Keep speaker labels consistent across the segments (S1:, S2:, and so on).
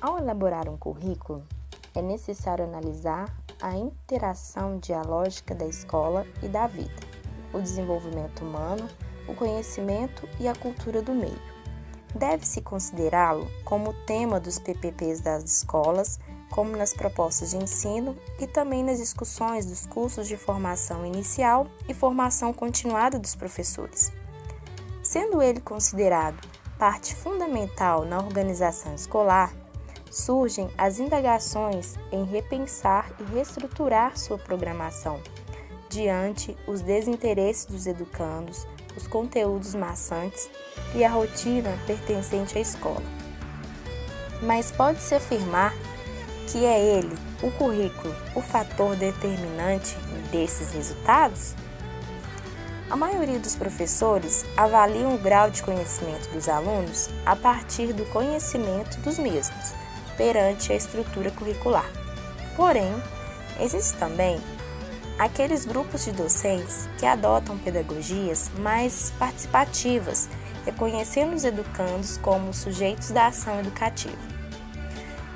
S1: Ao elaborar um currículo, é necessário analisar a interação dialógica da escola e da vida, o desenvolvimento humano, o conhecimento e a cultura do meio. Deve-se considerá-lo como tema dos PPPs das escolas, como nas propostas de ensino e também nas discussões dos cursos de formação inicial e formação continuada dos professores. Sendo ele considerado parte fundamental na organização escolar, surgem as indagações em repensar e reestruturar sua programação, diante os desinteresses dos educandos, os conteúdos maçantes e a rotina pertencente à escola. Mas pode-se afirmar que é ele, o currículo, o fator determinante desses resultados? A maioria dos professores avaliam o grau de conhecimento dos alunos a partir do conhecimento dos mesmos, perante a estrutura curricular. Porém, existem também aqueles grupos de docentes que adotam pedagogias mais participativas, reconhecendo os educandos como sujeitos da ação educativa.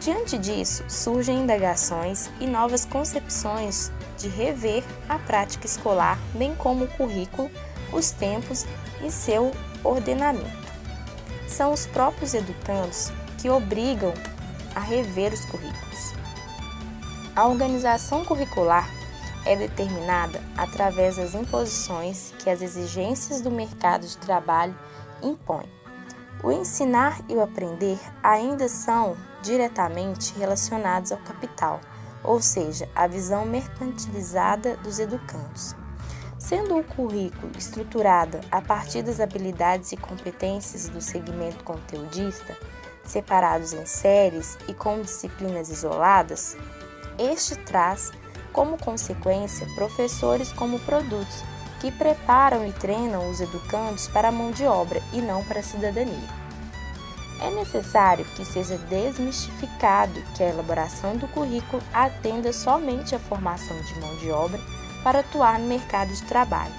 S1: Diante disso, surgem indagações e novas concepções de rever a prática escolar, bem como o currículo, os tempos e seu ordenamento. São os próprios educandos que obrigam a rever os currículos. A organização curricular é determinada através das imposições que as exigências do mercado de trabalho impõem. O ensinar e o aprender ainda são diretamente relacionados ao capital, ou seja, a visão mercantilizada dos educandos. Sendo o currículo estruturado a partir das habilidades e competências do segmento conteudista, separados em séries e com disciplinas isoladas, este traz como consequência professores como produtos que preparam e treinam os educandos para a mão de obra e não para a cidadania. É necessário que seja desmistificado que a elaboração do currículo atenda somente à formação de mão de obra para atuar no mercado de trabalho.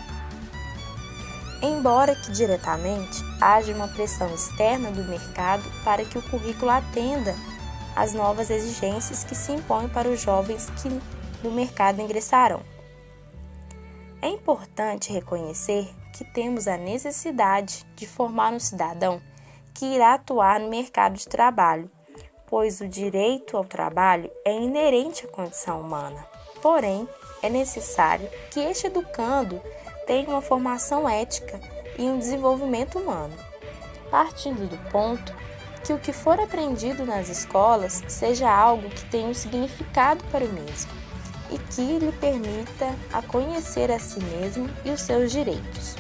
S1: Embora que diretamente haja uma pressão externa do mercado para que o currículo atenda às novas exigências que se impõem para os jovens que no mercado ingressarão. É importante reconhecer que temos a necessidade de formar um cidadão que irá atuar no mercado de trabalho, pois o direito ao trabalho é inerente à condição humana. Porém, é necessário que este educando tenha uma formação ética e um desenvolvimento humano, partindo do ponto que o que for aprendido nas escolas seja algo que tenha um significado para o mesmo e que lhe permita a conhecer a si mesmo e os seus direitos.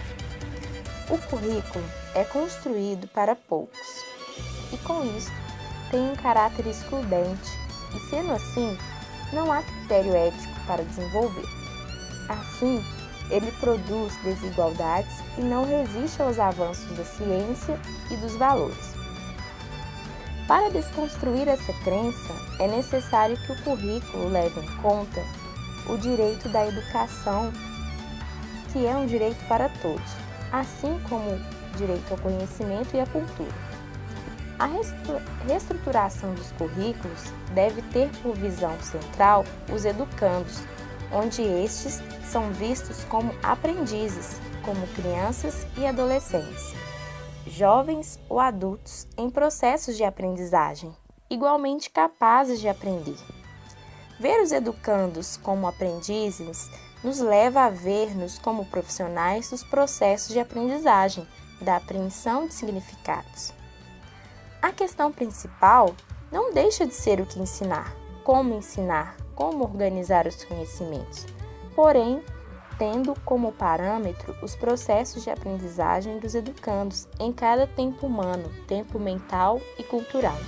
S1: O currículo é construído para poucos e, com isso, tem um caráter excludente e, sendo assim, não há critério ético para desenvolver. Assim, ele produz desigualdades e não resiste aos avanços da ciência e dos valores. Para desconstruir essa crença, é necessário que o currículo leve em conta o direito da educação, que é um direito para todos, assim como o direito ao conhecimento e à cultura. A reestruturação dos currículos deve ter por visão central os educandos, onde estes são vistos como aprendizes, como crianças e adolescentes, jovens ou adultos em processos de aprendizagem, igualmente capazes de aprender. Ver os educandos como aprendizes nos leva a ver-nos como profissionais dos processos de aprendizagem, da apreensão de significados. A questão principal não deixa de ser o que ensinar, como organizar os conhecimentos, porém, tendo como parâmetro os processos de aprendizagem dos educandos em cada tempo humano, tempo mental e cultural.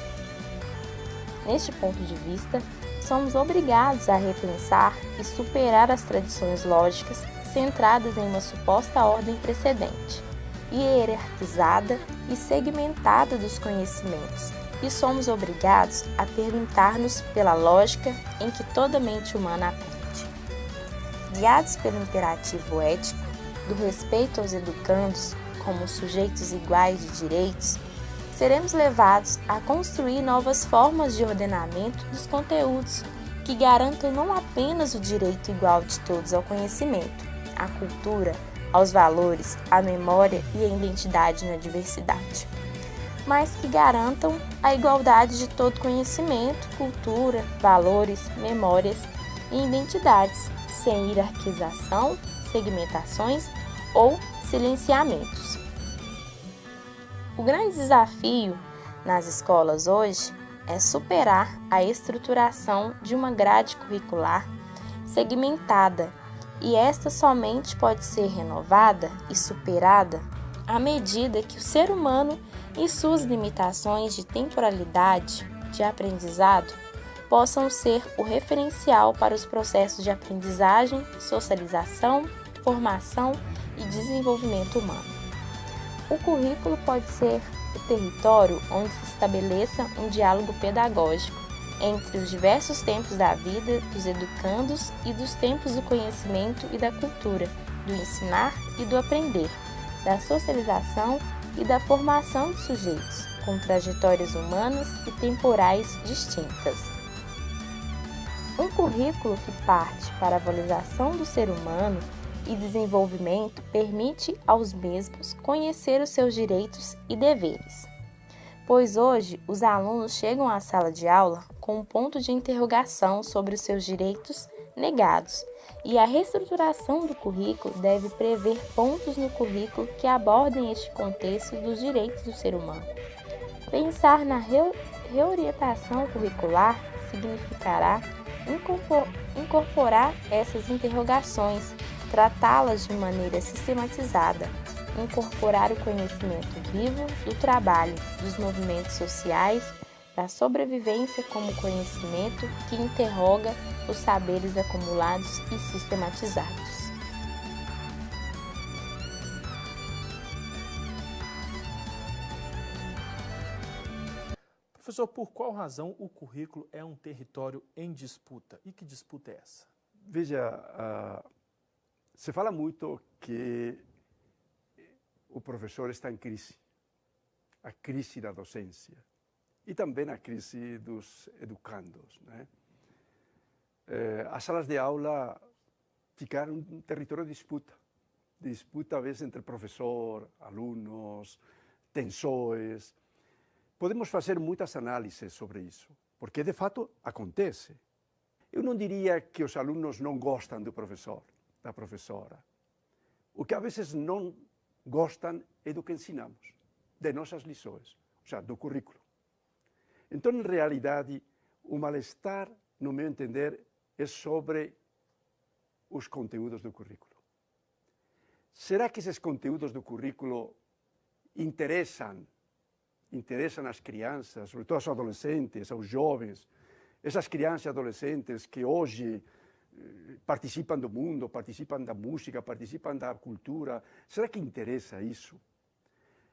S1: Neste ponto de vista, somos obrigados a repensar e superar as tradições lógicas centradas em uma suposta ordem precedente, hierarquizada e segmentada dos conhecimentos, e somos obrigados a perguntar-nos pela lógica em que toda mente humana aprende. Guiados pelo imperativo ético do respeito aos educandos como sujeitos iguais de direitos, seremos levados a construir novas formas de ordenamento dos conteúdos que garantam não apenas o direito igual de todos ao conhecimento, à cultura, aos valores, à memória e à identidade na diversidade, mas que garantam a igualdade de todo conhecimento, cultura, valores, memórias e identidades, sem hierarquização, segmentações ou silenciamentos. O grande desafio nas escolas hoje é superar a estruturação de uma grade curricular segmentada, e esta somente pode ser renovada e superada à medida que o ser humano e suas limitações de temporalidade de aprendizado possam ser o referencial para os processos de aprendizagem, socialização, formação e desenvolvimento humano. O currículo pode ser o território onde se estabeleça um diálogo pedagógico entre os diversos tempos da vida dos educandos e dos tempos do conhecimento e da cultura, do ensinar e do aprender, da socialização e da formação de sujeitos, com trajetórias humanas e temporais distintas. Um currículo que parte para a valorização do ser humano e desenvolvimento permite aos mesmos conhecer os seus direitos e deveres. Pois hoje os alunos chegam à sala de aula com um ponto de interrogação sobre os seus direitos negados, e a reestruturação do currículo deve prever pontos no currículo que abordem este contexto dos direitos do ser humano. Pensar na reorientação curricular significará incorporar essas interrogações, tratá-las de maneira sistematizada, incorporar o conhecimento vivo do trabalho, dos movimentos sociais, da sobrevivência como conhecimento que interroga os saberes acumulados e sistematizados.
S2: Professor, por qual razão o currículo é um território em disputa? E que disputa é essa?
S3: Veja, se fala muito que o professor está em crise, a crise da docência e também a crise dos educandos, né? As salas de aula ficaram um território de disputa às vezes entre professor, alunos, tensões. Podemos fazer muitas análises sobre isso, porque de fato acontece. Eu não diria que os alunos não gostam do professor, da professora. O que às vezes não gostam é do que ensinamos, de nossas lições, ou seja, do currículo. Então, em realidade, o mal-estar, no meu entender, é sobre os conteúdos do currículo. Será que esses conteúdos do currículo interessam às crianças, sobretudo aos adolescentes, aos jovens, essas crianças e adolescentes que hoje participam do mundo, participam da música, participam da cultura? Será que interessa isso?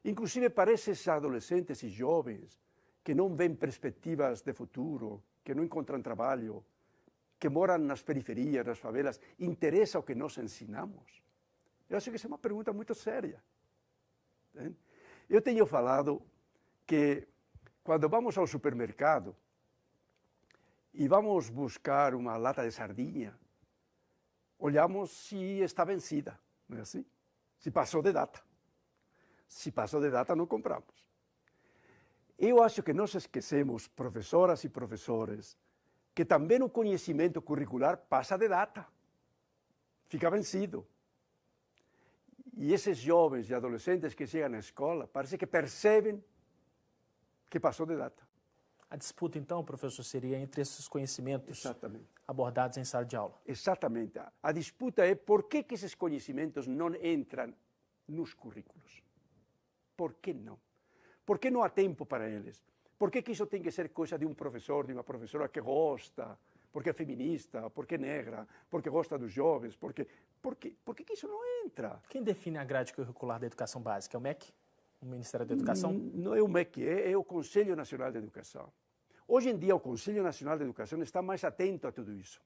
S3: Inclusive para esses adolescentes e jovens que não veem perspectivas de futuro, que não encontram trabalho, que moram nas periferias, nas favelas, interessa o que nós ensinamos? Eu acho que essa é uma pergunta muito séria. Eu tenho falado que quando vamos ao supermercado e vamos buscar uma lata de sardinha, olhamos se está vencida, não é assim? Se passou de data. Se passou de data, não compramos. Eu acho que nós esquecemos, professoras e professores, que também o conhecimento curricular passa de data, fica vencido. E esses jovens e adolescentes que chegam à escola, parece que percebem que passou de data.
S2: A disputa, então, professor, seria entre esses conhecimentos
S3: Exatamente.
S2: abordados em sala de aula?
S3: Exatamente. A disputa é por que esses conhecimentos não entram nos currículos. Por que não? Por que não há tempo para eles? Por que isso tem que ser coisa de um professor, de uma professora que gosta, porque é feminista, porque é negra, porque gosta dos jovens? Por que isso não entra?
S2: Quem define a grade curricular da educação básica? É o MEC? O Ministério da Educação?
S3: Não é o MEC, é o Conselho Nacional de Educação. Hoje em dia, o Conselho Nacional de Educação está mais atento a tudo isso.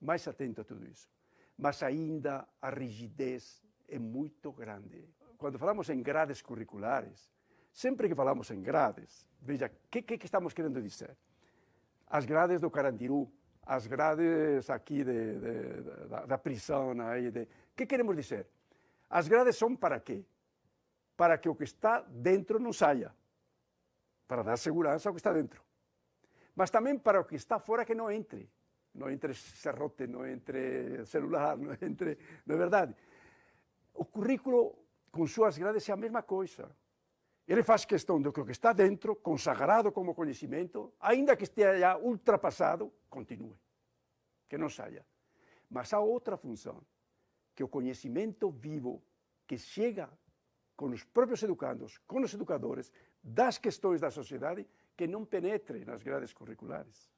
S3: Mais atento a tudo isso. Mas ainda a rigidez é muito grande. Quando falamos em grades curriculares, Sempre que falamos em grades, veja, o que estamos querendo dizer? As grades do Carandiru, as grades aqui da prisão, o que queremos dizer? As grades são para quê? Para que o que está dentro não saia, para dar segurança ao que está dentro. Mas também para o que está fora que não entre serrote, não entre celular, não é verdade? O currículo, com suas grades, é a mesma coisa. Ele faz questão de que o que está dentro, consagrado como conhecimento, ainda que esteja ultrapassado, continue, que não saia. Mas há outra função, que o conhecimento vivo, que chega com os próprios educandos, com os educadores, das questões da sociedade, que não penetre nas grades curriculares.